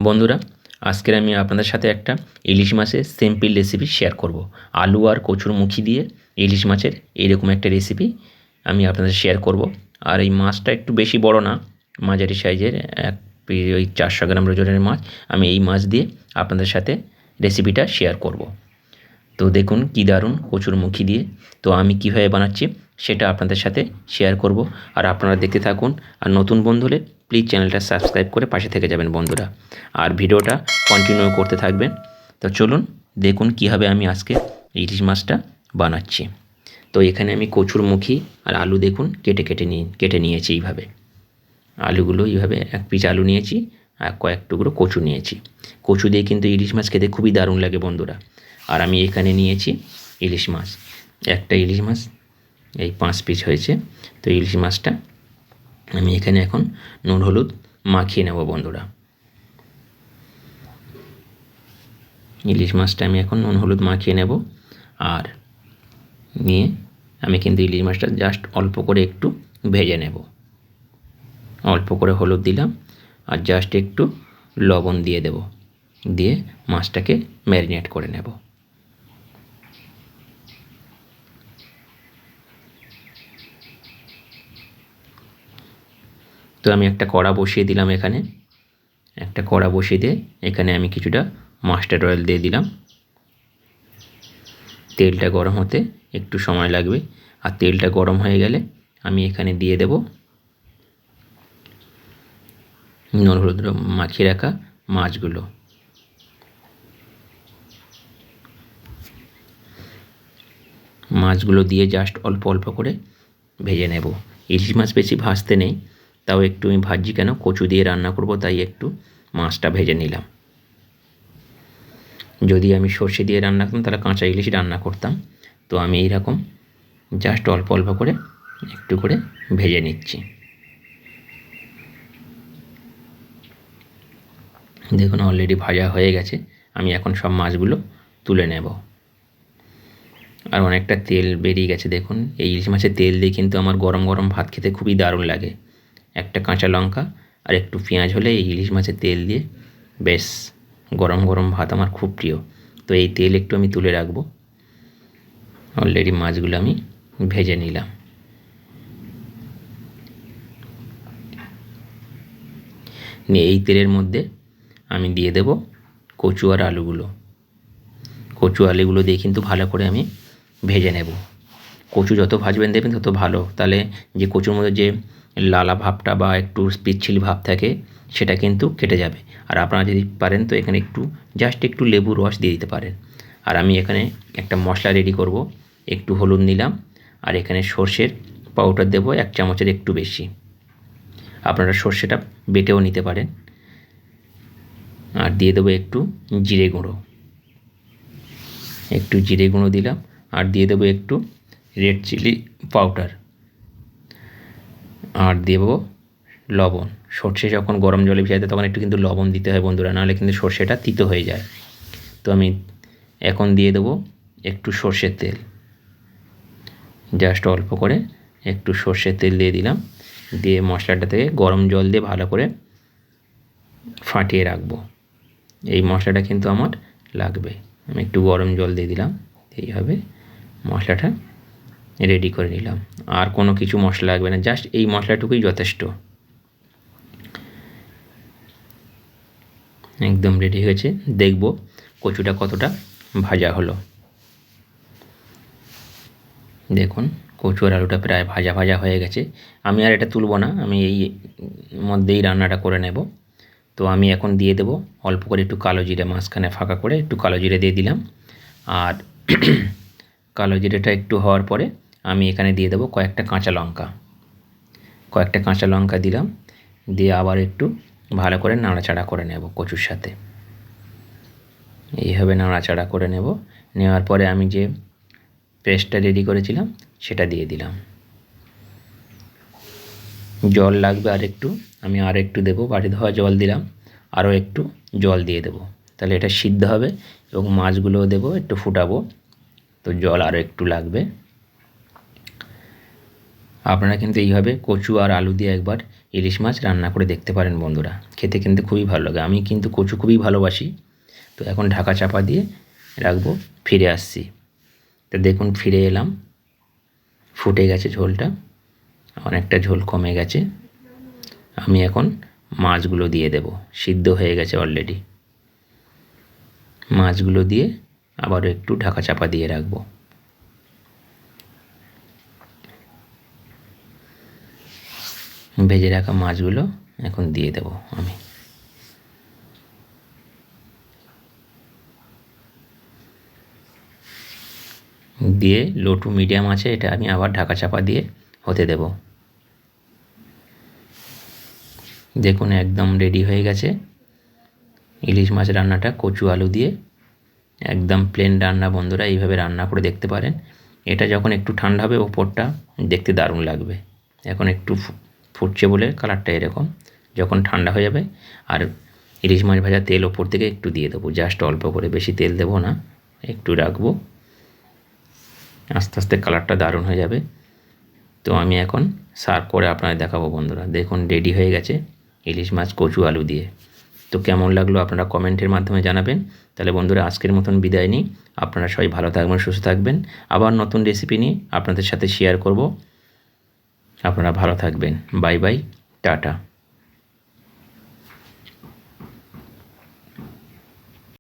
বন্ধুরা, আজকের আমি আপনাদের সাথে একটা ইলিশ মাছের সিম্পল রেসিপি শেয়ার করব। আলু আর কচুর মুখি দিয়ে ইলিশ মাছের এইরকম একটা রেসিপি আমি আপনাদের শেয়ার করব। আর এই মাছটা একটু বেশি বড় না, মাঝারি সাইজের ওই 400 গ্রাম ওজনের মাছ। আমি এই মাছ দিয়ে আপনাদের সাথে রেসিপিটা শেয়ার করব। তো দেখুন কী দারুণ কচুর মুখি দিয়ে। তো আমি কীভাবে বানাচ্ছি সেটা আপনাদের সাথে শেয়ার করব, আর আপনারা দেখতে থাকুন। আর নতুন বন্ধু হলে প্লিজ চ্যানেলটা সাবস্ক্রাইব করে পাশে থেকে যাবেন বন্ধুরা, আর ভিডিওটা কন্টিনিউ করতে থাকবেন। তো চলুন দেখুন কীভাবে আমি আজকে ইলিশ মাছটা বানাচ্ছি। তো এখানে আমি কচুর মুখি আর আলু দেখুন কেটে নিয়েছি এইভাবে। আলুগুলো এইভাবে এক পিস আলু নিয়েছি আর কয়েক টুকরো কচু নিয়েছি। কচু দিয়ে কিন্তু ইলিশ মাছ খেতে খুবই দারুণ লাগে বন্ধুরা। আর আমি এখানে নিয়েছি ইলিশ মাছ, একটা ইলিশ মাছ এই 5 পিস হয়েছে। তো ইলিশ মাছটা আমি এখানে এখন নুন হলুদ মাখিয়ে নেব বন্ধুরা। ইলিশ মাছটা আমি এখন নুন হলুদ মাখিয়ে নেব। আর নিয়ে আমি কিন্তু ইলিশ মাছটা জাস্ট অল্প করে একটু ভেজে নেব। অল্প করে হলুদ দিলাম আর জাস্ট একটু লবণ দিয়ে দেব, দিয়ে মাছটাকে ম্যারিনেট করে নেব। তো আমি একটা কড়া বসিয়ে দিলাম। একটা কড়া বসিয়ে দিয়ে এখানে আমি কিছুটা মাস্টার্ড অয়েল দিয়ে দিলাম। তেলটা গরম হতে একটু সময় লাগবে। আর তেলটা গরম হয়ে গেলে আমি এখানে দিয়ে দেব নুন হলুদ মাখিয়ে রাখা মাছগুলো। মাছগুলো দিয়ে জাস্ট অল্প অল্প করে ভেজে নেব। ইলিশ মাছ বেশি ভাজতে নেই, তাও একটু আমি ভাজি কেন, কচু দিয়ে রান্না করব তাই একটু মাছটা ভেজে নিলাম। যদি আমি সর্ষে দিয়ে রান্না করতাম তাহলে কাঁচা ইলিশ রান্না করতাম। তো আমি এইরকম জাস্ট অল্প অল্প করে একটু করে ভেজে নিচ্ছি। দেখুন অলরেডি ভাজা হয়ে গেছে। আমি এখন সব মাছগুলো তুলে নেব। আর অনেকটা তেল বেরিয়ে গেছে দেখুন। এই ইলিশ মাছের তেল দিয়ে কিন্তু আমার গরম গরম ভাত খেতে খুবই দারুণ লাগে। একটা কাঁচা লঙ্কা আর একটু পেঁয়াজ হলে এই ইলিশ মাছের তেল দিয়ে বেশ গরম গরম ভাত আমার খুব প্রিয়। তো এই তেল একটু আমি তুলে রাখবো। অলরেডি মাছগুলো আমি ভেজে নিলাম। নিয়ে এই তেলের মধ্যে আমি দিয়ে দেব কচু আর আলুগুলো। কচু আলুগুলো দিয়ে কিন্তু ভালো করে আমি ভেজে নেব। কচু যত ভাজবেন দেবেন তত ভালো, তাহলে যে কচুর মধ্যে যে লালা ভাবটা বা একটু পিচ্ছিল ভাব থাকে সেটা কিন্তু কেটে যাবে। আর আপনারা যদি পারেন তো এখানে একটু জাস্ট একটু লেবু রস দিয়ে দিতে পারেন। আর আমি এখানে একটা মশলা রেডি করব। একটু হলুদ নিলাম আর এখানে সর্ষের পাউডার দেব 1 চামচের একটু বেশি। আপনারা সর্ষেটা বেটেও নিতে পারেন। আর দিয়ে দেবো একটু জিরে গুঁড়ো, একটু জিরে গুঁড়ো দিলাম। আর দিয়ে দেবো একটু রেড চিলি পাউডার। আর দেব লবণ। সর্ষে যখন গরম জলে ভিজাতে তখন একটু কিন্তু লবণ দিতে হয় বন্ধুরা, নাহলে কিন্তু সর্ষেটা তিতো হয়ে যায়। তো আমি এখন দিয়ে দেবো একটু সর্ষের তেল, জাস্ট অল্প করে একটু সর্ষের তেল দিয়ে দিলাম। দিয়ে মশলাটা থেকে গরম জল দিয়ে ভালো করে ফাটিয়ে রাখবো। এই মশলাটা কিন্তু আমার লাগবে। আমি একটু গরম জল দিয়ে দিলাম। এইভাবে মশলাটা রেডি করে নিলাম। আর কোনো কিছু মশলা লাগবে না, জাস্ট এই মশলাটুকুই যথেষ্ট। একদম রেডি হয়েছে। দেখব কচুটা কতটা ভাজা হলো। দেখুন কচু আর আলুটা প্রায় ভাজা ভাজা হয়ে গেছে। আমি আর এটা তুলব না, আমি এই মধ্যেই রান্নাটা করে নেব। তো আমি এখন দিয়ে দেব অল্প করে একটু কালো জিরে, মাঝখানে ফাঁকা করে একটু কালো জিরে দিয়ে দিলাম। আর কালো জিরেটা একটু হওয়ার পরে আমি এখানে দিয়ে দেবো কয়েকটা কাঁচা লঙ্কা দিলাম। দিয়ে আবার একটু ভালো করে নাড়াচাড়া করে নেব কচুর সাথে। এইভাবে নাড়াচাড়া করে নেওয়ার পরে আমি যে পেস্টটা রেডি করেছিলাম সেটা দিয়ে দিলাম। জল লাগবে আর একটু, আমি আর একটু দেবো। বাটি ধোয়া জল দিলাম, আরও একটু জল দিয়ে দেবো, তাহলে এটা সিদ্ধ হবে। এবং মাছগুলোও দেবো, একটু ফুটাবো, তো জল আরও একটু লাগবে। আপনারা কিন্তু এইভাবে কচু আর আলু দিয়ে একবার ইলিশ মাছ রান্না করে দেখতে পারেন বন্ধুরা, খেতে কিন্তু খুবই ভালো লাগে। আমি কিন্তু কচু খুবই ভালোবাসি। তো এখন ঢাকা চাপা দিয়ে রাখবো, ফিরে আসছি। তো দেখুন ফিরে এলাম, ফুটে গেছে ঝোলটা, অনেকটা ঝোল কমে গেছে। আমি এখন মাছগুলো দিয়ে দেব, সিদ্ধ হয়ে গেছে অলরেডি। মাছগুলো দিয়ে আবারও একটু ঢাকা চাপা দিয়ে রাখবো। ভেজে রাখা মাছগুলো এখন দিয়ে দেব আমি। দিয়ে লো টু মিডিয়াম আছে, এটা আমি আবার ঢাকা চাপা দিয়ে হতে দেব। দেখুন একদম রেডি হয়ে গেছে ইলিশ মাছ রান্নাটা কচু আলু দিয়ে। একদম প্লেন রান্না বন্ধুরা, এইভাবে রান্না করে দেখতে পারেন। এটা যখন একটু ঠান্ডা হবে ওপরটা দেখতে দারুণ লাগবে। এখন একটু ফুটছে বলে কালারটা এরকম। যখন ঠান্ডা হয়ে যাবে আর ইলিশ মাছ ভাজা তেল ওপর থেকে একটু দিয়ে দেবো, জাস্ট অল্প করে, বেশি তেল দেবো না, একটু রাখবো। আস্তে আস্তে কালারটা দারুণ হয়ে যাবে। তো আমি এখন সার্ভ করে আপনাদের দেখাবো বন্ধুরা। দেখুন রেডি হয়ে গেছে ইলিশ মাছ কচু আলু দিয়ে। তো কেমন লাগলো আপনারা কমেন্টের মাধ্যমে জানাবেন। তাহলে বন্ধুরা আজকের মতন বিদায় নিই। আপনারা সবাই ভালো থাকবেন, সুস্থ থাকবেন। আবার নতুন রেসিপি নিয়ে আপনাদের সাথে শেয়ার করব। আপনারা ভালো থাকবেন। Bye bye, tata.